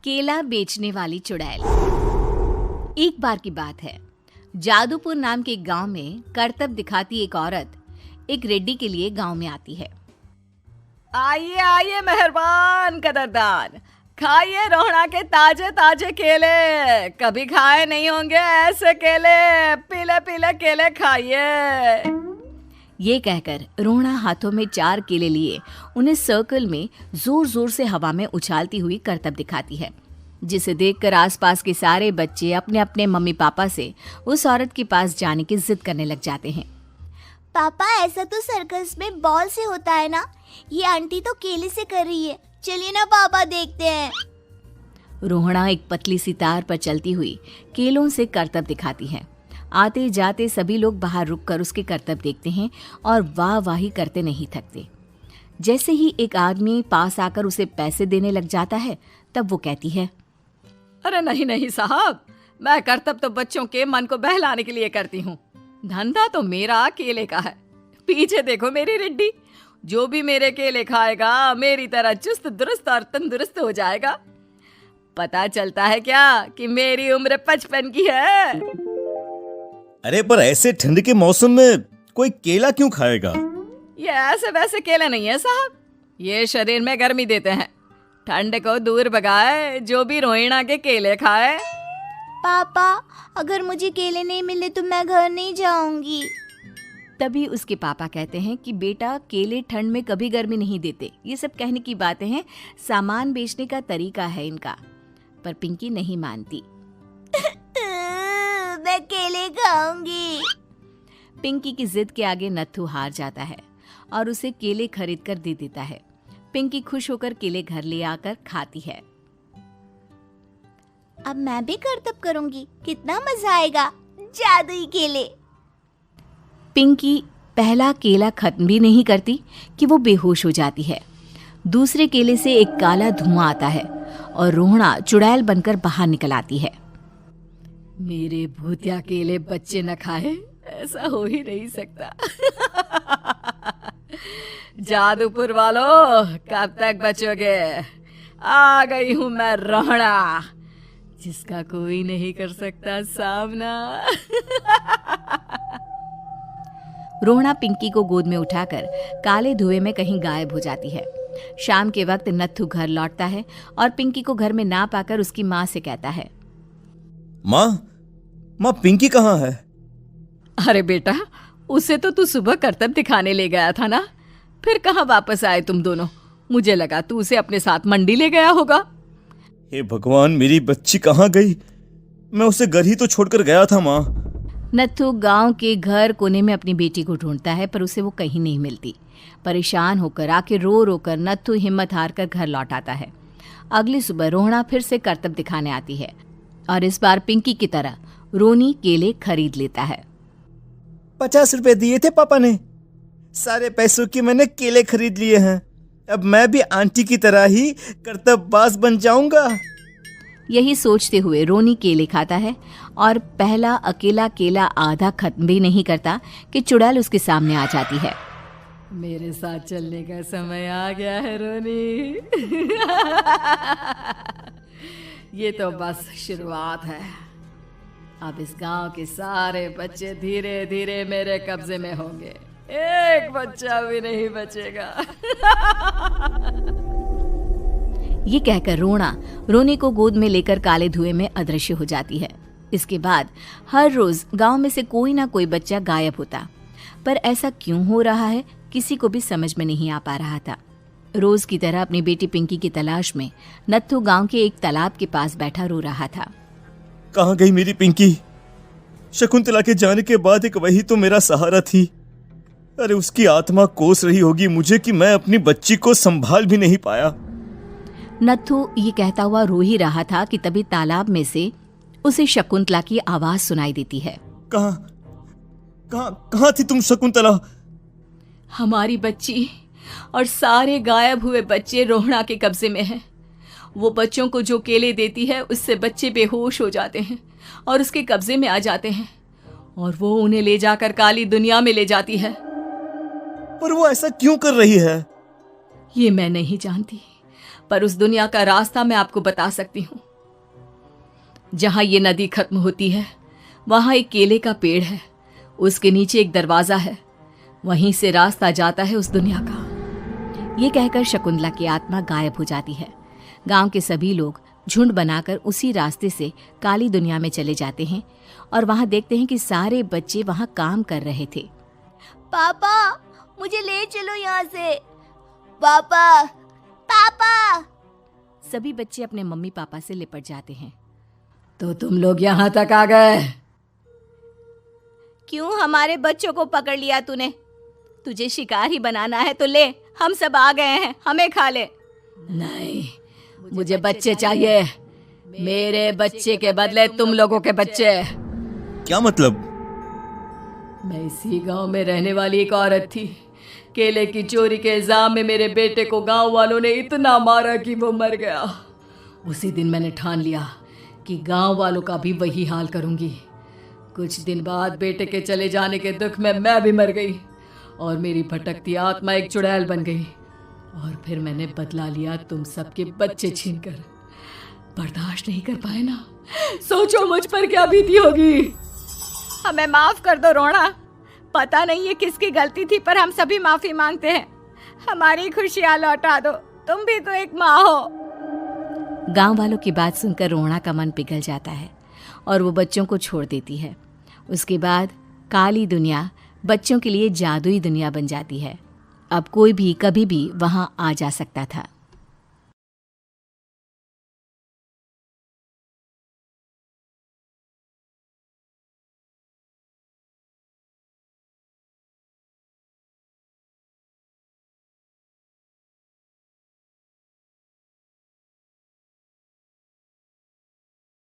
केला बेचने वाली चुड़ैल। एक बार की बात है, जादूपुर नाम के एक गांव में करतब दिखाती एक औरत एक रेड्डी के लिए गांव में आती है। आइए आइए मेहरबान कदरदान, खाइए रोहड़ा के ताजे ताजे केले। कभी खाए नहीं होंगे ऐसे केले, पीले पीले केले खाइए। ये कहकर रोहड़ा हाथों में 4 केले लिए उन्हें सर्कल में जोर जोर से हवा में उछालती हुई करतब दिखाती है, जिसे देखकर आसपास के सारे बच्चे अपने अपने मम्मी पापा से उस औरत के पास जाने की जिद करने लग जाते हैं। पापा, ऐसा तो सर्कस में बॉल से होता है ना, ये आंटी तो केले से कर रही है। चलिए ना पापा, देखते हैं। रोहड़ा एक पतली सी तार पर चलती हुई केलों से करतब दिखाती है। आते जाते सभी लोग बाहर रुककर उसके करतब देखते हैं और वाह वाही करते नहीं थकते। जैसे ही एक आदमी पास आकर उसे पैसे देने लग जाता है, तब वो कहती है, अरे नहीं नहीं साहब, मैं करतब तो बच्चों के मन को बहलाने के लिए करती हूँ। धंधा तो मेरा केले का है। पीछे देखो मेरी रिड्डी, जो भी मेरे केले खाएगा मेरी तरह चुस्त दुरुस्त और तंदुरुस्त हो जाएगा। पता चलता है क्या कि मेरी उम्र 55 की है। अरे पर ऐसे ठंड के मौसम में कोई केला क्यों खाएगा? ये ऐसे वैसे केले नहीं है साहब, ये शरीर में गर्मी देते हैं। ठंड को दूर भगाए जो भी रोहिणा के केले खाए। पापा, अगर मुझे केले नहीं मिले तो मैं घर नहीं जाऊंगी। तभी उसके पापा कहते हैं कि बेटा, केले ठंड में कभी गर्मी नहीं देते। ये सब कहने की बातें हैं, सामान बेचने का तरीका है इनका। पर पिंकी नहीं मानती। मैं केले खाऊंगी। पिंकी की जिद के आगे नत्थू हार जाता है और उसे केले खरीद कर दे देता है। पिंकी खुश होकर केले घर ले आकर खाती है। अब मैं भी करतब करूंगी, कितना मजा आएगा। जादुई केले। पिंकी पहला केला खत्म भी नहीं करती कि वो बेहोश हो जाती है। दूसरे केले से एक काला धुआं आता है और रोहड़ा चुड़ैल बनकर बाहर निकल आती है। मेरे भूतिया केले बच्चे न खाए, ऐसा हो ही नहीं सकता। जादूपुर वालों, कब तक बचोगे? आ गई हूं मैं रोहड़ा, जिसका कोई नहीं कर सकता सामना। रोहड़ा पिंकी को गोद में उठाकर काले धुएं में कहीं गायब हो जाती है। शाम के वक्त नत्थू घर लौटता है और पिंकी को घर में ना पाकर उसकी माँ से कहता है, माँ पिंकी कहाँ है? अरे बेटा, उसे तो तू सुबह करतब दिखाने ले गया था ना, फिर कहाँ वापस आए तुम दोनों? मुझे लगा तू उसे अपने साथ मंडी ले गया होगा। हे भगवान, मेरी बच्ची कहाँ गई? मैं उसे घर ही तो छोड़कर गया था माँ। नत्थू गांव के घर कोने में अपनी बेटी को ढूंढता है, पर उसे वो कहीं नहीं मिलती। परेशान होकर आखिर रो रो कर नत्थू हिम्मत हार कर घर लौट आता है। अगली सुबह रोहड़ा फिर से करतब दिखाने आती है और इस बार पिंकी की तरह रोनी केले खरीद लेता है। 50 रुपए दिए थे पापा ने, सारे पैसों के मैंने केले खरीद लिए हैं। अब मैं भी आंटी की तरह ही करतबबाज बन जाऊंगा। यही सोचते हुए रोनी केले खाता है और पहला अकेला केला आधा खत्म भी नहीं करता कि चुड़ैल उसके सामने आ जाती है। मेरे साथ चलने का समय आ गया है रोनी। ये तो बस शुरुआत है। अब इस गांव के सारे बच्चे धीरे धीरे मेरे कब्जे में होंगे, एक बच्चा भी नहीं बचेगा। ये कहकर रोनी को गोद में लेकर काले धुएं में अदृश्य हो जाती है। इसके बाद हर रोज गांव में से कोई ना कोई बच्चा गायब होता, पर ऐसा क्यों हो रहा है किसी को भी समझ में नहीं आ पा रहा था। रोज की तरह अपनी बेटी पिंकी की तलाश में नत्थू गांव के एक तालाब के पास बैठा रो रहा था। कहाँ गई मेरी पिंकी? शकुंतला के जाने के बाद एक वही तो मेरा सहारा थी। अरे उसकी आत्मा कोस रही होगी मुझे कि मैं अपनी बच्ची को संभाल भी नहीं पाया। नत्थू ये कहता हुआ रो ही रहा था कि तभी तालाब में से उसे शकुंतला की आवाज सुनाई देती है। कहाँ थी तुम शकुंतला? हमारी बच्ची और सारे गायब हुए बच्चे रोहड़ा के कब्जे में हैं। वो बच्चों को जो केले देती है उससे बच्चे बेहोश हो जाते हैं और उसके कब्जे में आ जाते हैं और वो उन्हें ले जाकर काली दुनिया में ले जाती है। पर वो ऐसा क्यों कर रही है? ये मैं नहीं जानती, पर उस दुनिया का रास्ता मैं आपको बता सकती हूँ। जहां ये नदी खत्म होती है वहां एक केले का पेड़ है, उसके नीचे एक दरवाजा है, वहीं से रास्ता जाता है उस दुनिया का। ये कहकर शकुंतला की आत्मा गायब हो जाती है। गांव के सभी लोग झुंड बनाकर उसी रास्ते से काली दुनिया में चले जाते हैं और वहां देखते हैं कि सारे बच्चे वहां काम कर रहे थे। पापा मुझे ले चलो यहाँ से। पापा पापा। सभी बच्चे अपने मम्मी पापा से लिपट जाते हैं। तो तुम लोग यहाँ तक आ गए? क्यों हमारे बच्चों को पकड़ लिया तूने? तुझे शिकार ही बनाना है तो ले, हम सब आ गए हैं, हमें खा ले। नहीं, मुझे बच्चे चाहिए, मेरे बच्चे के बदले तुम लोगों के बच्चे। क्या मतलब? मैं इसी गांव में रहने वाली एक औरत थी। केले की चोरी के इल्जाम में मेरे बेटे को गांव वालों ने इतना मारा कि वो मर गया। उसी दिन मैंने ठान लिया कि गांव वालों का भी वही हाल करूंगी। कुछ दिन बाद बेटे के चले जाने के दुख में मैं भी मर गई और मेरी भटकती आत्मा एक चुड़ैल बन गई। और फिर मैंने बदला लिया तुम सबके बच्चे छीनकर। बर्दाश्त नहीं कर पाए ना? सोचो मुझ पर क्या बीती होगी। हमें माफ कर दो रोना, पता नहीं ये किसकी गलती थी पर हम सभी माफी मांगते हैं। हमारी खुशियां लौटा दो, तुम भी तो एक माँ हो। गांव वालों की बात सुनकर रोना का मन पिघल जाता है और वो बच्चों को छोड़ देती है। उसके बाद काली दुनिया बच्चों के लिए जादुई दुनिया बन जाती है। अब कोई भी कभी भी वहां आ जा सकता था।